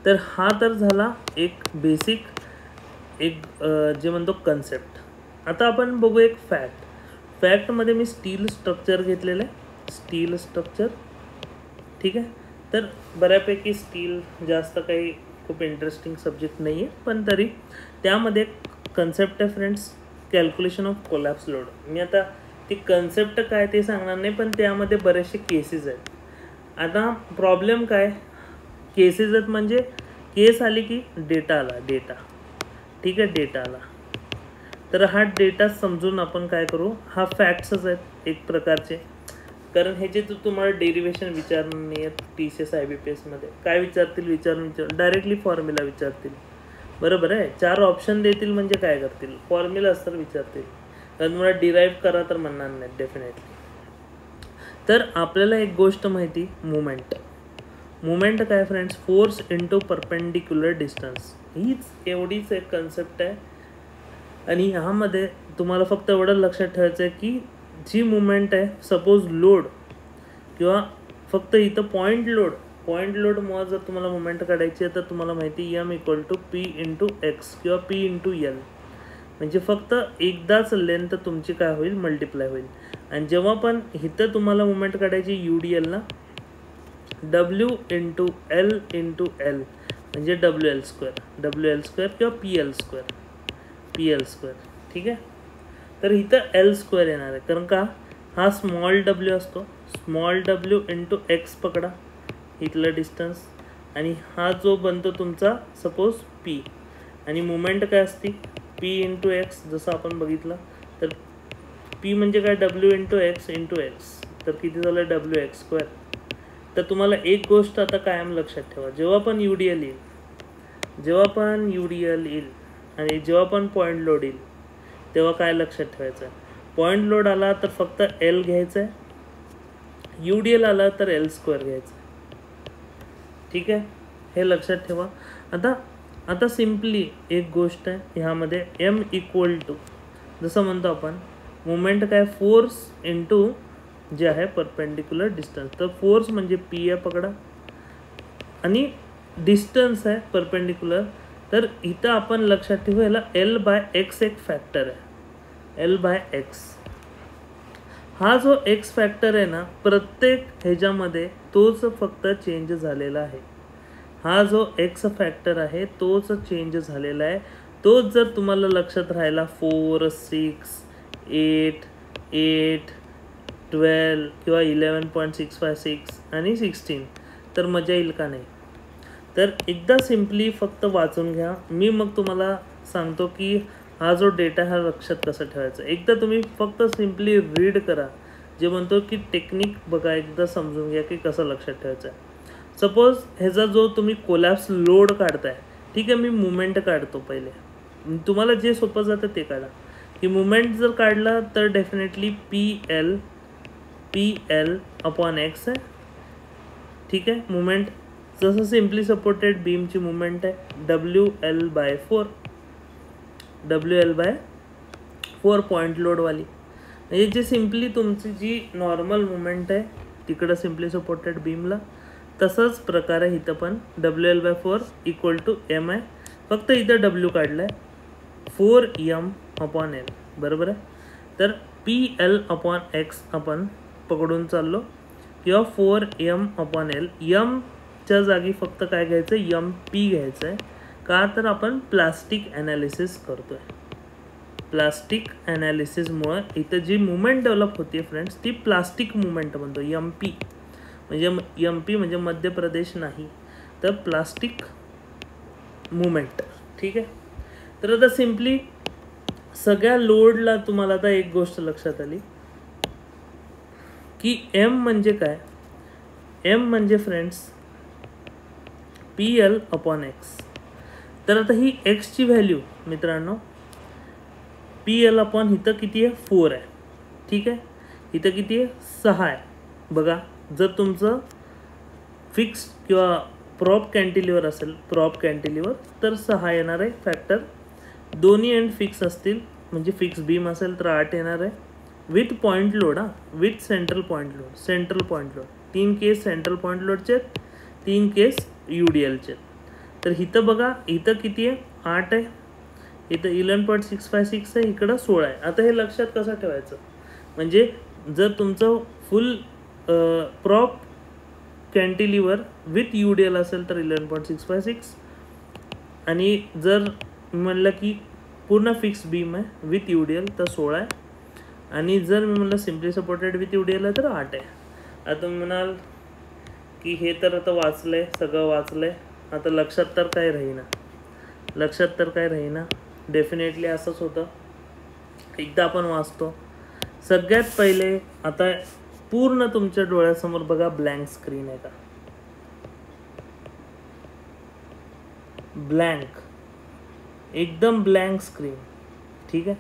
तर हा तर झाला एक बेसिक, एक जे म्हणतो कन्सेप्ट. आता आपण बघू एक फॅक्टमध्ये मी स्टील स्ट्रक्चर घेतलेलं आहे, स्टील स्ट्रक्चर. ठीक आहे, तर बऱ्यापैकी स्टील जास्त काही खूप इंटरेस्टिंग सब्जेक्ट नाही आहे, पण तरी त्यामध्ये कन्सेप्ट आहे friends, calculation of collapse load. मी आता ती कन्सेप्ट काय ते सांगणार नाही, पण त्यामध्ये बरेचसे केसेस आहेत. आता प्रॉब्लेम काय, केसेस आहेत म्हणजे केस आली की डेटा आला, डेटा. ठीक आहे, डेटा आला तर हा डेटा समजून आपण काय करू, हा फॅक्ट्सच आहेत एक प्रकारचे, कारण हे जे तुम्हाला डेरिवेशन विचारणार नाही आहेत TCS IBPSमध्ये. काय विचारतील, डायरेक्टली फॉर्म्युला विचारतील, बरोबर आहे. 4 ऑप्शन देतील म्हणजे काय करतील, फॉर्म्युला तर विचारतील, कारण तुम्हाला डिराईव्ह करा तर म्हणणार नाही डेफिनेटली. तर आपल्याला एक गोष्ट माहिती, मुवमेंट काय friends, force into perpendicular distance, हीच एवढीच एक कन्सेप्ट आहे. आणि ह्यामध्ये तुम्हाला फक्त एवढं लक्षात ठेवायचं आहे की जी मुवमेंट आहे, सपोज लोड किंवा फक्त इथं पॉईंट लोडमुळे जर तुम्हाला मुवमेंट काढायची आहे तर तुम्हाला माहिती M = P × X किंवा P × L, म्हणजे फक्त एकदाच लेंथ तुमची काय होईल, मल्टिप्लाय होईल. आणि जेव्हा पण इथं तुम्हाला मुवमेंट काढायची UDL ना, W × L × L म्हणजे WL² किंवा PL². ठीक आहे, तर इथं L² येणार आहे, कारण का हा स्मॉल w असतो, स्मॉल w × X पकडा इथलं डिस्टन्स, आणि हा जो बनतो तुमचा सपोज P, आणि मुवमेंट काय असते P × X. जसं आपण बघितलं तर P म्हणजे काय, W × X, तर किती झालं WX². तर तुम्हाला एक गोष्ट आता कायम लक्षात ठेवा, जेव्हा पण UDL येईल आणि जेव्हा पण पॉईंट लोड येईल तेव्हा काय लक्षात ठेवायचं आहे, पॉईंट लोड आला तर फक्त L घ्यायचं आहे, UDL आला तर L² घ्यायचं आहे. ठीक आहे, हे लक्षात ठेवा. आता सिम्पली एक गोष्ट आहे ह्यामध्ये, M = जसं म्हणतो आपण मुवमेंट काय, फोर्स इंटू जे आहे परपेंडिक्युलर डिस्टन्स. तर फोर्स म्हणजे P आहे पकडा, आणि डिस्टन्स आहे परपेंडिक्युलर. तर इथं आपण लक्षात ठेवू, याला L/X एक फॅक्टर आहे, L/X. हा जो X फॅक्टर आहे ना, प्रत्येक ह्याच्यामध्ये तोच फक्त चेंज झालेला आहे. हा जो X फॅक्टर आहे तोच चेंज झालेला आहे. तोच जर तुम्हाला लक्षात राहिला 4, 6, 8, 12 किंवा 11.656 आणि 16, तर मजा येईल का नाही. तर एकदा सिम्पली फक्त वाचून घ्या, मी मग तुम्हाला सांगतो की हा जो डेटा हा लक्षात कसं ठेवायचा. एकदा तुम्ही फक्त सिम्पली रीड करा, जे म्हणतो की टेक्निक बघा, एकदा समजून घ्या की कसं लक्षात ठेवायचं आहे. सपोज ह्याचा जो तुम्ही कोलॅप्स लोड काढताय, ठीक आहे, मी मुवमेंट काढतो पहिले, तुम्हाला जे सोपं जातं ते काढा. की मुवमेंट जर काढला तर डेफिनेटली PL/X आहे. ठीक आहे, मुवमेंट जसं सिम्पली सपोर्टेड बीमची मुवमेंट आहे WL/4 पॉईंट लोडवाली, म्हणजे जे सिम्पली तुमची जी नॉर्मल मुवमेंट आहे तिकडं सिम्पली सपोर्टेड बीमला, तसंच प्रकार आहे इथं पण WL/4 = M आहे, फक्त इथं W काढलं आहे 4M/L, बरोबर आहे. तर PL/X आपण पकडून चाललो, किंवा 4M/L. च्या जागी फक्त काय घ्यायचं, MP घ्यायचं आहे. का तर आपण प्लास्टिक ॲनालिसिस करतो आहे, प्लास्टिक ॲनालिसिसमुळं इथं जी मुवमेंट डेव्हलप होते फ्रेंड्स, ती प्लास्टिक मुवमेंट म्हणतो MP. म्हणजे MP म्हणजे मध्य प्रदेश नाही, तर प्लास्टिक मुवमेंट. ठीक आहे. तर आता सिम्पली सगळ्या लोडला तुम्हाला आता एक गोष्ट लक्षात आली की M म्हणजे काय. M म्हणजे फ्रेंड्स PL/X. तर आता ही X ची व्हॅल्यू मित्रांनो PL/ इथं किती आहे 4 आहे. ठीक आहे. इथं किती आहे 6 आहे. बघा जर तुमचं फिक्स किंवा प्रॉप कॅन्टिलिव्हर असेल, प्रॉप कॅन्टिलिव्हर, तर 6 येणार आहे फॅक्टर. दोन्ही एंड फिक्स असतील म्हणजे फिक्स बीम असेल तर 8 येणार आहे. With point load, with central point load. Central point load 3 case central point लोडचे, 3 केस UDLचे. तर इथं बघा इथं किती आहे 8 आहे, इथं 11.656 आहे, इकडं 16 आहे. आता हे लक्षात कसं ठेवायचं, म्हणजे जर तुमचं फुल प्रॉप कॅन्टिलिव्हर विथ UDL असेल तर 11.656, आणि जर म्हणलं की पूर्ण फिक्स बीम आहे विथ UDL तर 16 आहे, आणि जर मी म्हणलं सिम्पली सपोर्टेड विथ UDL आहे तर 8 आहे. आता म्हणाल की हे तर आता वाचलं आहे, सगळं वाचलं आहे, आता लक्षात तर काय राहीना, लक्षात तर काय राहीना. डेफिनेटली असंच होतं. एकदा आपण वाचतो. सगळ्यात पहिले आता पूर्ण तुमच्या डोळ्यासमोर बघा ब्लँक स्क्रीन आहे का, ब्लँक, एकदम ब्लँक स्क्रीन. ठीक आहे.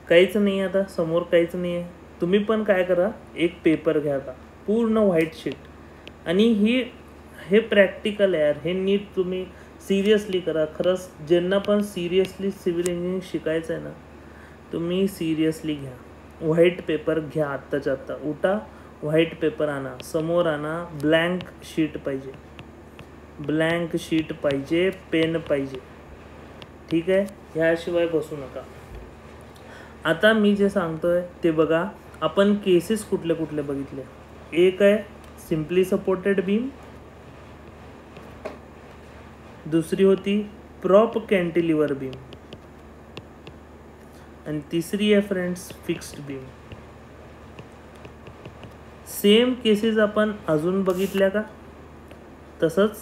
काहीच नाही आता समोर, काहीच नाही आहे. तुम्ही पण काय करा, एक पेपर घ्या आता पूर्ण व्हाईट शीट, आणि हे प्रॅक्टिकल आहे यार, हे नीट तुम्ही सिरियसली करा. खरंच ज्यांना पण सिरियसली सिव्हिल इंजिनिअरिंग शिकायचं आहे ना, तुम्ही सिरियसली घ्या. व्हाईट पेपर घ्या, आत्ताच्या आत्ता उठा, व्हाईट पेपर आणा, समोर आणा, ब्लँक शीट पाहिजे, ब्लँक शीट पाहिजे, पेन पाहिजे. ठीक आहे. ह्याशिवाय बसू नका. आता मी जे सांगतोय ते बघा. आपण केसेस कुठले कुठले बघितले. एक आहे सिम्पली सपोर्टेड बीम, दुसरी होती प्रॉप कॅन्टिलिव्हर बीम, आणि तिसरी आहे friends fixed beam. Same cases आपण अजून बघितल्या का, तसंच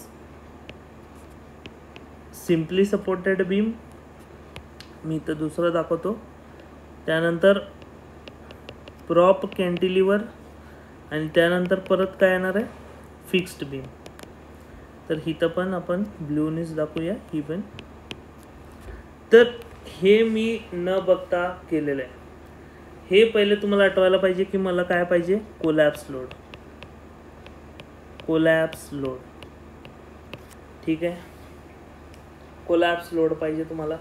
सिम्पली सपोर्टेड बीम, मी तर दुसरं दाखवतो, त्यानंतर प्रॉप कॅन्टिलिव्हर, आणि त्यानंतर परत काय येणार आहे फिक्स्ड बीम. तर इथं पण आपण ब्ल्यूनेच दाखवूया ही पण. तर हे मी न बघता केलेलं आहे. हे पहिले तुम्हाला आठवायला पाहिजे की मला काय पाहिजे, कोलॅप्स लोड, कोलॅप्स लोड. ठीक आहे. कोलॅप्स लोड पाहिजे तुम्हाला.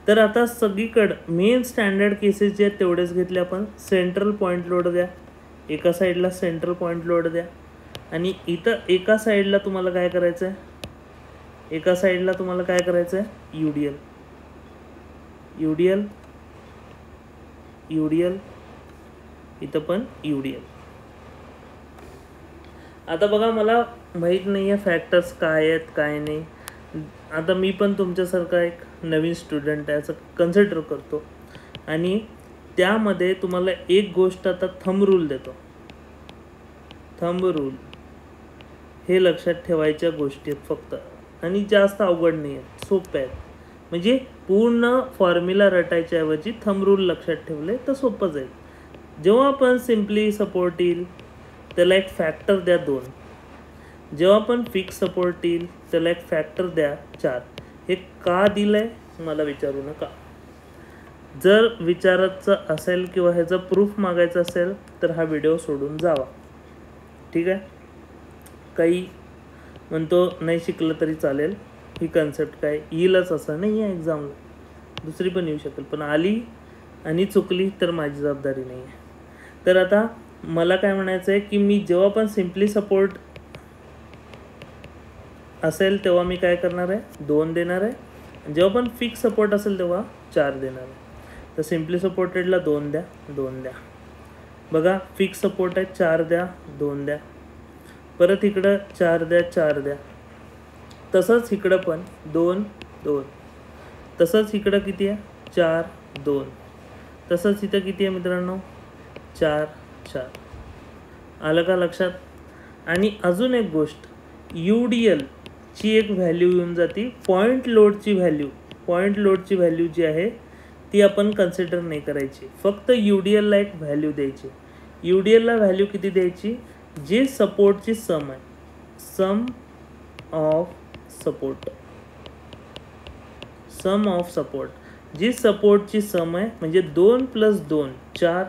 तर आता सगळीकडं मेन स्टँडर्ड केसेस जे आहेत तेवढेच घेतले आपण. सेंट्रल पॉईंट लोड द्या, एका साईडला सेंट्रल पॉईंट लोड द्या, आणि इथं एका साईडला तुम्हाला काय करायचं आहे, एका साईडला तुम्हाला काय करायचं आहे UDL, UDL, UDL, इथं पण UDL. आता बघा मला माहीत नाही आहे फॅक्टर्स काय आहेत काय नाही. आता मी पण तुमच्यासारखा एक नवीन स्टुडंट आहे असं कन्सिडर करतो, आणि त्यामध्ये तुम्हाला एक गोष्ट आता थंब रूल देतो. थंब रूल हे लक्षात ठेवायच्या गोष्टी आहेत फक्त, आणि जास्त अवघड नाही आहेत, सोप्या आहेत. म्हणजे पूर्ण फॉर्म्युला रटायच्या ऐवजी थंब रूल लक्षात ठेवले तर सोपं जाईल. जेव्हा आपण सिम्पली सपोर्ट येईल त्याला एक फॅक्टर द्या 2, जेव्हा पण फिक्स सपोर्ट येईल त्याला एक फॅक्टर द्या 4. हे का दिलं आहे मला विचारू नका. जर विचारायचं असेल किंवा ह्याचं प्रूफ मागायचं असेल तर हा व्हिडिओ सोडून जावा. ठीक आहे. काही म्हणतो नाही शिकलं तरी चालेल, ही कन्सेप्ट काय येईलच असं नाही आहे एक्झामला, दुसरी पण येऊ शकेल, पण आली आणि चुकली तर माझी जबाबदारी नाही आहे. तर आता मला काय म्हणायचं आहे की मी जेव्हा पण सिम्पली सपोर्ट असेल तेव्हा मी काय करणार आहे 2 देणार आहे, जेव्हा पण फिक्स सपोर्ट असेल तेव्हा 4 देणार आहे. तर सिम्पली सपोर्टेडला 2 द्या, 2 द्या. बघा फिक्स सपोर्ट आहे 4 द्या, 2 द्या, परत इकडं 4 द्या, 4 द्या, तसंच इकडं पण 2 2, तसंच इकडं किती आहे 4 2, तसंच इथं किती आहे मित्रांनो 4 4. आलं का लक्षात. आणि अजून एक गोष्ट, UDL ची एक व्हॅल्यू येऊन जाते, पॉईंट लोडची व्हॅल्यू जी आहे ती आपण कन्सिडर नाही करायची, फक्त UDL ला एक व्हॅल्यू द्यायची. UDL ला व्हॅल्यू किती द्यायची, जे सपोर्टची सम आहे, सम ऑफ सपोर्ट, जी सपोर्टची सम आहे, म्हणजे 2 + 2 4,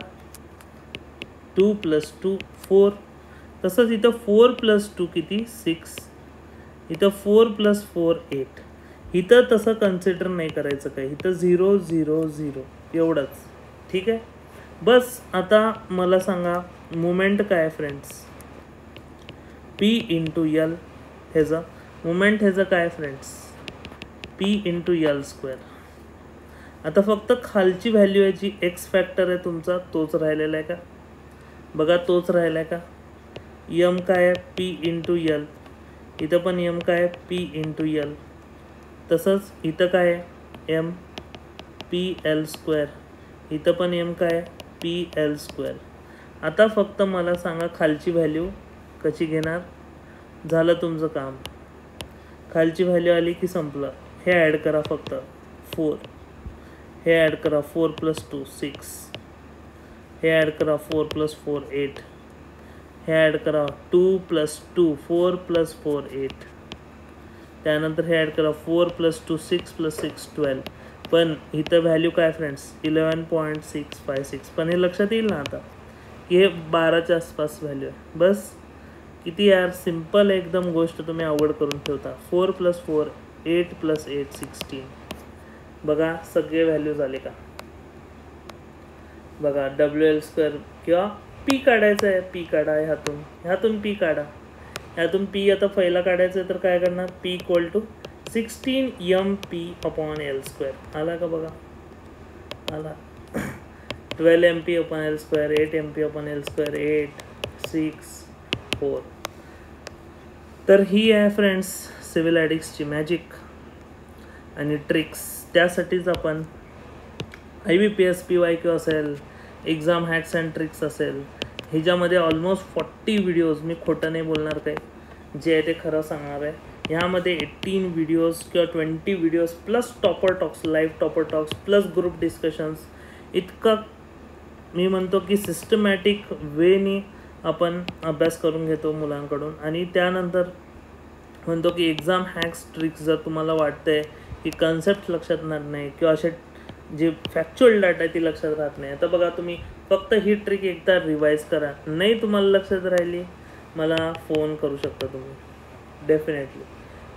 2 + 2 4, तसंच इथं 4 + 2 किती 6, इथं 4 + 4 8. इथं तसं कन्सिडर नाही करायचं काय, इथं 0 0 0 एवढंच. ठीक आहे. बस आता मला सांगा मुमेंट काय आहे फ्रेंड्स, P × L, ह्याचा मुमेंट ह्याचं काय फ्रेंड्स, P × L². आता फक्त खालची व्हॅल्यू आहे जी एक्स फॅक्टर आहे तुमचा, तोच राहिलेला आहे का, बघा तोच राहिला आहे का. यम काय आहे, P × L, इथं पण यम काय आहे, P × L. तसंच इथं काय आहे, M PL², इथं पण M काय आहे, PL². आता फक्त मला सांगा खालची व्हॅल्यू कशी घेणार, झालं तुमचं काम. खालची व्हॅल्यू आली की संपलं. हे ॲड करा फक्त 4, हे ॲड करा 4 + 2 6, हे ॲड करा 4 + 4 8, हे ॲड करा 2 + 2 4 + 4 8, त्यानंतर हे ॲड करा 4 + 2 6 + 6 12. पण इथं व्हॅल्यू काय फ्रेंड्स 11.656. पण हे लक्षात येईल ना आता की हे 12च्या आसपास व्हॅल्यू आहे. बस किती यार सिम्पल एकदम गोष्ट तुम्ही अवघड करून ठेवता. 4 + 4 8 + 8 16. बघा सगळे व्हॅल्यू झाले का, बघा WL² किंवा P काढायचं आहे, P काढा, ह्यातून P काढा, ह्यातून P आता पहिला काढायचं आहे तर काय करणार, P = 16 MP/L². आला का बघा, आला 12 MP/L², 8 MP/L², 8 6 4. तर ही आहे फ्रेंड्स सिव्हिल ॲडिक्सची मॅजिक आणि ट्रिक्स. त्यासाठीच आपण IBPS PYQ असेल, एक्झाम हॅक्स अँड ट्रिक्स असेल, ह्याच्यामध्ये ऑलमोस्ट 40 व्हिडिओज, मी खोटं नाही बोलणार काय, जे आहे ते खरं सांगणार आहे. ह्यामध्ये 18 व्हिडिओज किंवा 20 videos plus topper talks, live topper talks plus group discussions, इतकं मी म्हणतो की सिस्टमॅटिक वेनी आपण अभ्यास करून घेतो मुलांकडून. आणि त्यानंतर म्हणतो की एक्झाम हॅक्स ट्रिक्स जर तुम्हाला वाटतं आहे की कन्सेप्ट लक्षात राहत नाही किंवा असे जे फॅक्च्युअल डाटा आहे ती लक्षात राहत नाही, तर बघा तुम्ही फक्त ही ट्रिक एकदा रिवाईज करा. नाही तुम्हाला लक्षात राहिली, मला फोन करू शकता तुम्ही डेफिनेटली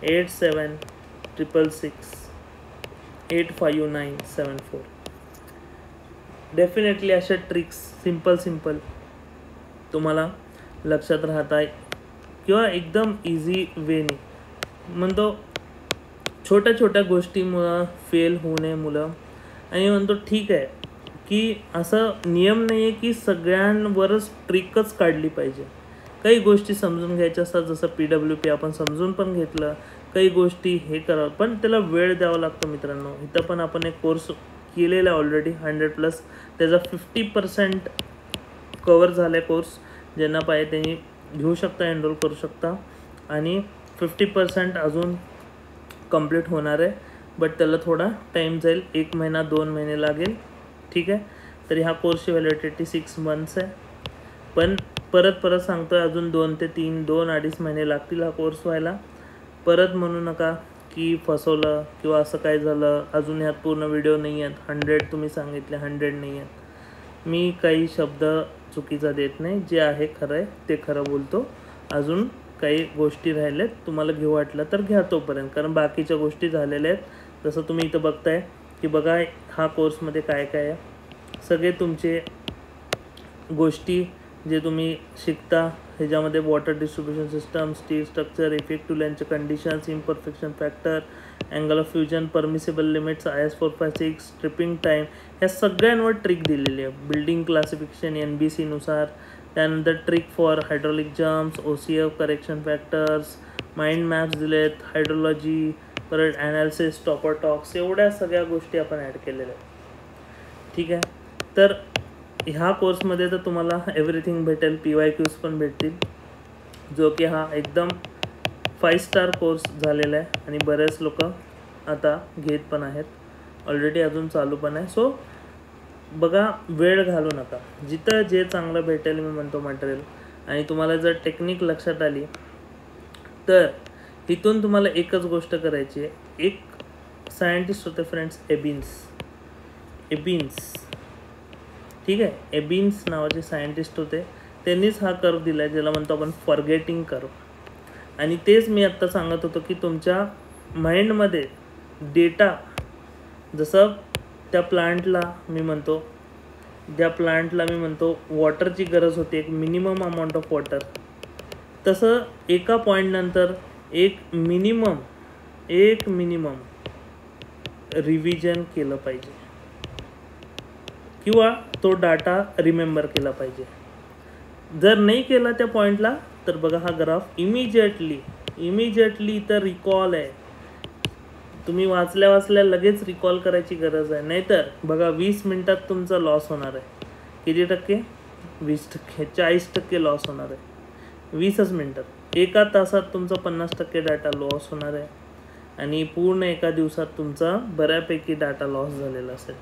8766 85974. डेफिनेटली अशा ट्रिक्स सिम्पल तुम्हाला लक्षात राहत आहे किंवा एकदम इझी वेने. म्हणतो छोट्या गोष्टीमुळं फेल होऊ नये मुलं. आणि म्हणतो ठीक आहे की असं नियम नाही आहे की सगळ्यांवरच ट्रिकच काढली पाहिजे. काही गोष्टी समजून घ्यायच्या असतात, जसं PWP आपण समजून पण घेतलं, काही गोष्टी हे करावं, पण त्याला वेळ द्यावा लागतो मित्रांनो. इथं पण आपण एक कोर्स केलेला आहे ऑलरेडी 100+, त्याचा 50% कवर झाला आहे कोर्स. ज्यांना पाहिजे त्यांनी घेऊ शकता, एनरोल करू शकता. आणि 50% अजून कंप्लीट होणार आहे, बट त्याला थोडा टाईम जाईल, 1 महिना 2 महिने लागेल. ठीक आहे. तर ह्या कोर्सची व्हॅलिडिटी 6 मंथ्स आहे. पण परत सांगतो आहे, अजून 2 ते 3 2-2.5 महिने लागतील हा कोर्स व्हायला. परत म्हणू नका की फसवलं किंवा असं काय झालं, अजून ह्यात पूर्ण व्हिडिओ नाही आहेत, 100 तुम्ही सांगितले 100 नाही आहेत. मी काही शब्द चुकीचा देत नाही, जे आहे खरं आहे ते खरं बोलतो. अजून काही गोष्टी राहिल्यात, तुम्हाला घेऊ वाटलं तर घ्या तोपर्यंत, कारण बाकीच्या गोष्टी झालेल्या आहेत. जसं तुम्ही इथं बघताय की बघा हा कोर्समध्ये काय काय आहे, सगळे तुमचे गोष्टी जे तुम्ही शिकता ह्याच्यामध्ये water distribution system, steel structure, effective लेन्सचे conditions, imperfection factor, angle of fusion, permissible limits, IS 456, stripping time, ह्या सगळ्यांवर ट्रिक दिलेली आहे. बिल्डिंग क्लासिफिकेशन NBC नुसार, त्यानंतर trick for hydraulic jumps, OCF, correction factors, mind maps दिलेत, हायड्रोलॉजी, परत analysis, topper talks, एवढ्या सगळ्या गोष्टी आपण ॲड केलेल्या आहेत. ठीक आहे. तर ह्या कोर्समध्ये तर तुम्हाला एव्हरीथिंग भेटेल, PYQs पण भेटतील. जो की हा एकदम 5 स्टार कोर्स झालेला आहे आणि बरेच लोक आता घेत पण आहेत, ऑलरेडी अजून चालू पण आहे. सो बघा, वेळ घालू नका. जिथं जे चांगलं भेटेल मी म्हणतो मटेरियल, आणि तुम्हाला जर टेक्निक लक्षात आली तर इथून तुम्हाला एकच गोष्ट करायची आहे. एक सायंटिस्ट होते फ्रेंड्स, एबिन्स, ठीक आहे. एबिन्स नावाचे सायंटिस्ट होते, त्यांनीच हा कर्व दिला आहे ज्याला म्हणतो आपण फॉरगेटिंग कर्व. आणि तेच मी आत्ता सांगत होतो की तुमच्या माइंडमध्ये डेटा, जसं त्या प्लांटला मी म्हणतो वॉटरची गरज होती, एक मिनिमम अमाऊंट ऑफ वॉटर, तसं एका पॉईंटनंतर एक मिनिमम रिव्हिजन केलं पाहिजे किंवा तो डाटा रिमेंबर केला पाहिजे. जर नाही केला त्या पॉईंटला तर बघा हा ग्राफ इमिजिएटली तर रिकॉल आहे. तुम्ही वाचल्या लगेच रिकॉल करायची गरज आहे, नाहीतर बघा 20 मिनिटात तुमचा लॉस होणार आहे. किती टक्के? 20%, 40% लॉस होणार आहे 20च मिनिटात. एका तासात तुमचा 50% डाटा लॉस होणार आहे आणि पूर्ण एका दिवसात तुमचा बऱ्यापैकी डाटा लॉस झालेला असेल.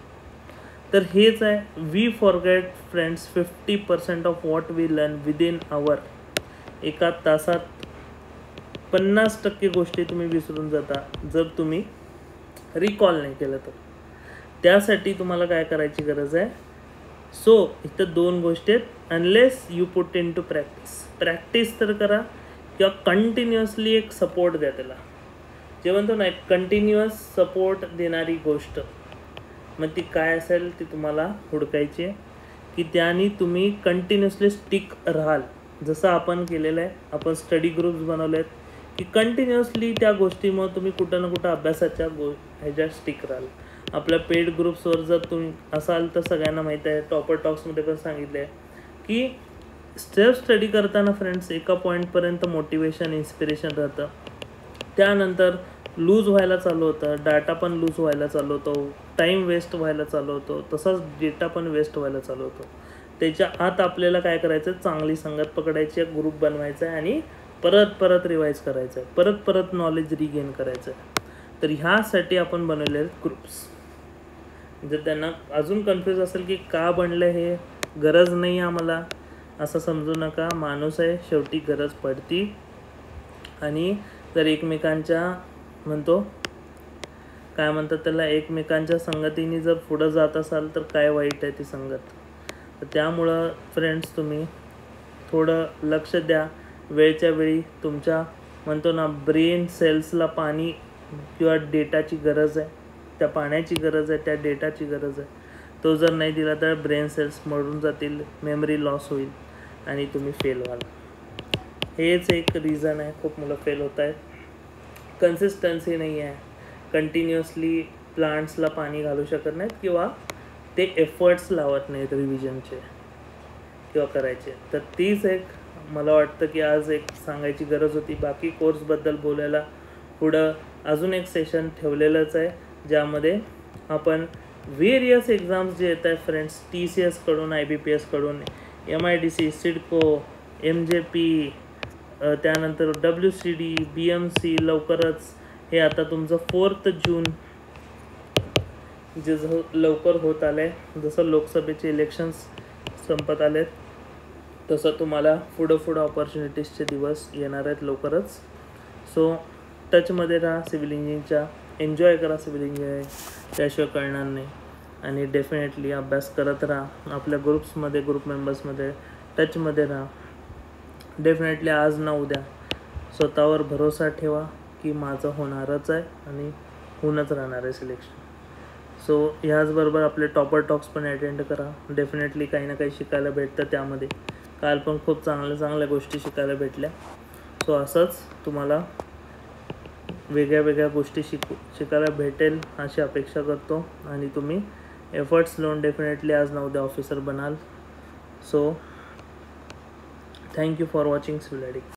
तर हेच आहे, we forget friends 50% of what we learn within hour. एका तासात 50% गोष्टी तुम्ही विसरून जाता जर तुम्ही रिकॉल नाही केलं तर. त्यासाठी तुम्हाला काय करायची गरज आहे? सो इथं 2 गोष्टी आहेत. Unless you put into practice तर करा किंवा कंटिन्युअसली एक सपोर्ट द्या त्याला. जे म्हणतो ना, एक कंटिन्युअस सपोर्ट देणारी गोष्ट, मग ती काय असेल ती तुम्हाला हुडकायची आहे की त्याने तुम्ही कंटिन्युअसली स्टिक राहाल. जसं आपण केलेलं आहे, आपण स्टडी ग्रुप्स बनवले आहेत की कंटिन्युअसली त्या गोष्टीमुळे तुम्ही कुठं ना कुठं अभ्यासाच्या ह्याच्यात स्टिक राहाल. आपल्या पेड ग्रुप्सवर जर तुम्ही असाल तर सगळ्यांना माहीत आहे, टॉपर टॉक्समध्ये पण सांगितलं आहे की सेल्फ स्टडी करताना फ्रेंड्स एका पॉईंटपर्यंत मोटिवेशन, इन्स्पिरेशन राहतं, त्यानंतर लूज व्हायला चालू होतं, डाटा पण लूज व्हायला चालू होतो, टाईम वेस्ट व्हायला चालू होतो, तसंच डेटा पण वेस्ट व्हायला चालू होतो. त्याच्या आत आपल्याला काय करायचं? चांगली संगत पकडायची, ग्रुप बनवायचा आहे आणि परत रिवाईज करायचं आहे, परत नॉलेज रिगेन करायचं आहे. तर ह्यासाठी आपण बनवले आहेत ग्रुप्स. जर त्यांना अजून कन्फ्यूज असेल की का बनलं हे, गरज नाही आम्हाला, असं समजू नका. माणूस आहे शेवटी, गरज पडती. आणि जर एकमेकांच्या काय म्हणतात त्याला, एकमेकांच्या संगतीने जर पुढं जात असाल तर काय वाईट आहे ती संगत. तर त्यामुळं फ्रेंड्स तुम्ही थोडं लक्ष द्या. वेळच्या वेळी तुमच्या ब्रेन सेल्सला पाणी किंवा डेटाची गरज आहे, त्या पाण्याची गरज आहे, त्या डेटाची गरज आहे. तो जर नाही दिला तर ब्रेन सेल्स मरून जातील, मेमरी लॉस होईल आणि तुम्ही फेल व्हाल. हेच एक रिझन आहे खूप मुलं फेल होत आहेत. कन्सिस्टन्सी नाही आहे, कंटिन्युअसली प्लांट्सला पाणी घालू शकत नाहीत किंवा ते एफर्ट्स लावत नाहीत रिव्हिजनचे किंवा करायचे. तर तीच एक मला वाटतं की आज एक सांगायची गरज होती. बाकी कोर्सबद्दल बोलायला पुढं अजून एक सेशन ठेवलेलंच आहे, ज्यामध्ये आपण व्हेरियस एक्झाम्स जे येत आहेत फ्रेंड्स, TCS कडून, IBPS कडून, MIDC, सिडको, MJP, त्यानंतर WCD, BMC, लवकरच हे आता तुमचं 4 जून जे लवकर होत आलं आहे. जसं लोकसभेचे इलेक्शन्स संपत आलेत तसं तुम्हाला पुढं ऑपॉर्च्युनिटीजचे दिवस येणार आहेत लवकरच. सो टचमध्ये राहा सिव्हिल इंजिनिअरिंगच्या, एन्जॉय करा सिव्हिल इंजिनिअरिंग, त्याशिवाय कळणार नाही. आणि डेफिनेटली अभ्यास करत राहा, आपल्या ग्रुप्समध्ये, ग्रुप मेंबर्समध्ये टचमध्ये राहा. डेफिनेटली आज ना उद्या स्वतःवर भरोसा ठेवा की माझं होणारच आहे आणि होऊनच राहणार आहे सिलेक्शन. सो ह्याचबरोबर आपले टॉपर टॉक्स पण अटेंड करा. डेफिनेटली काही ना काही शिकायला भेटतं त्यामध्ये. काल पण खूप चांगल्या गोष्टी शिकायला भेटल्या. सो असंच तुम्हाला वेगळ्या गोष्टी शिकायला भेटेल अशी अपेक्षा करतो आणि तुम्ही एफर्ट्स लावून डेफिनेटली आज ना उद्या ऑफिसर बनाल. So thank you for watching civil addict.